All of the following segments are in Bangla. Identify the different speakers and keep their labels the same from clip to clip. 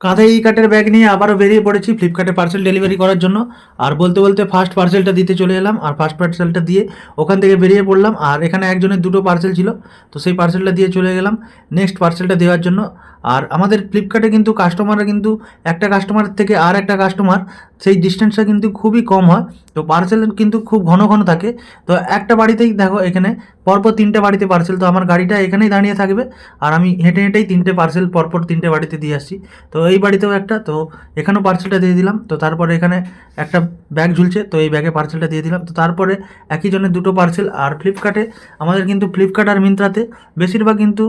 Speaker 1: কাঁধে ই কার্টের ব্যাগ নিয়ে আবারও বেরিয়ে পড়েছি ফ্লিপকার্টে পার্সেল ডেলিভারি করার জন্য। আর বলতে বলতে ফার্স্ট পার্সেলটা দিতে চলে এলাম, আর ফার্স্ট পার্সেলটা দিয়ে ওখান থেকে বেরিয়ে পড়লাম। আর এখানে একজনের দুটো পার্সেল ছিল, তো সেই পার্সেলটা দিয়ে চলে গেলাম নেক্সট পার্সেলটা দেওয়ার জন্য। আর আমাদের ফ্লিপকার্টে কিন্তু কাস্টমাররা কিন্তু একটা কাস্টমারের থেকে আর একটা কাস্টমার সেই ডিস্টেন্সটা কিন্তু খুবই কম হয়, তো পার্সেল কিন্তু খুব ঘন ঘন থাকে। তো একটা বাড়িতেই দেখো এখানে পরপর তিনটে বাড়িতে পার্সেল, তো আমার গাড়িটা এখানেই দাঁড়িয়ে থাকবে আর আমি হেঁটে হেঁটেই তিনটে পার্সেল পরপর তিনটে বাড়িতে দিয়ে আসছি। তো এই বাড়িতেও একটা, তো এখানেও পার্সেলটা দিয়ে দিলাম। তো তারপরে এখানে একটা ব্যাগ ঝুলছে, তো এই ব্যাগে পার্সেলটা দিয়ে দিলাম। তো তারপরে একই জনের দুটো পার্সেল। আর ফ্লিপকার্টে আমাদের কিন্তু ফ্লিপকার্ট আর মিন্ত্রাতে বেশিরভাগ কিন্তু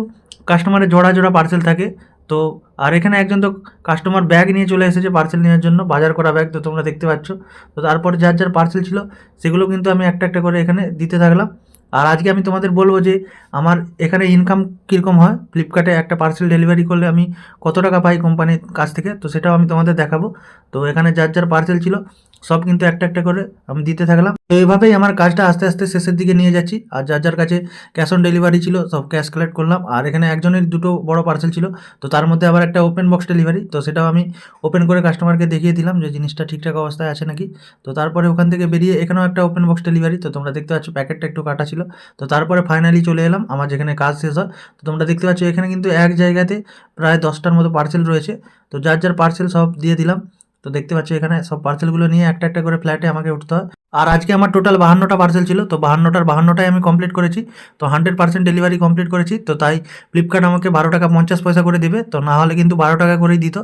Speaker 1: কাস্টমারের জোড়া জোড়া পার্সেল থাকে। তো আর এখানে একজন তো কাস্টমার ব্যাগ নিয়ে চলে এসেছে পার্সেল নেওয়ার জন্য, বাজার করা ব্যাগ, তো তোমরা দেখতে পাচ্ছ। তো তারপরে যার যার পার্সেল ছিল সেগুলো কিন্তু আমি একটা একটা করে এখানে দিতে থাকলাম। আর আজকে আমি তোমাদের বলবো যে আমার এখানে ইনকাম কীরকম হয়, ফ্লিপকার্টে একটা পার্সেল ডেলিভারি করলে আমি কত টাকা পাই কোম্পানির কাছ থেকে, তো সেটাও আমি তোমাদের দেখাবো। তো এখানে যার যার পার্সেল ছিল সব কিন্তু একটা একটা করে আমি দিতে থাকলাম। তো এইভাবেই আমার কাজটা আস্তে আস্তে শেষের দিকে নিয়ে যাচ্ছি। আর যার যার কাছে ক্যাশ অন ডেলিভারি ছিল সব ক্যাশ কালেক্ট করলাম। আর এখানে একজনের দুটো বড় পার্সেল ছিল, তো তার মধ্যে আবার একটা ওপেন বক্স ডেলিভারি, তো সেটাও আমি ওপেন করে কাস্টমারকে দেখিয়ে দিলাম যে জিনিসটা ঠিকঠাক অবস্থায় আছে নাকি। তো তারপরে ওখান থেকে বেরিয়ে এখানেও একটা ওপেন বক্স ডেলিভারি, তো তোমরা দেখতে পাচ্ছ প্যাকেটটা একটু কাটা ছিল। তো তারপরে ফাইনালি চলে এলাম আমার যেখানে কাজ শেষ হয়। তো তোমরা দেখতে পাচ্ছ এখানে কিন্তু এক জায়গাতে প্রায় 10টার মতো পার্সেল রয়েছে। তো যার যার পার্সেল সব দিয়ে দিলাম। তো দেখতে পাচ্ছ এখানে সব পার্সেলগুলো নিয়ে একটা একটা করে ফ্ল্যাটে আমাকে উঠতে হয়। আর আজকে আমার টোটাল 52টা পার্সেল ছিল, তো 52টার 52টাই আমি কমপ্লিট করেছি। তো 100% ডেলিভারি কমপ্লিট করেছি, তো তাই ফ্লিপকার্ট আমাকে 12 টাকা 50 পয়সা করে দিবে, তো না হলে কিন্তু 12 টাকা করেই দিত।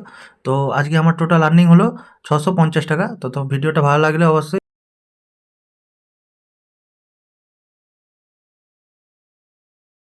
Speaker 1: তো আজকে আমার টোটাল আর্নিং হলো 650 টাকা। তো ভিডিওটা ভালো লাগলে অবশ্যই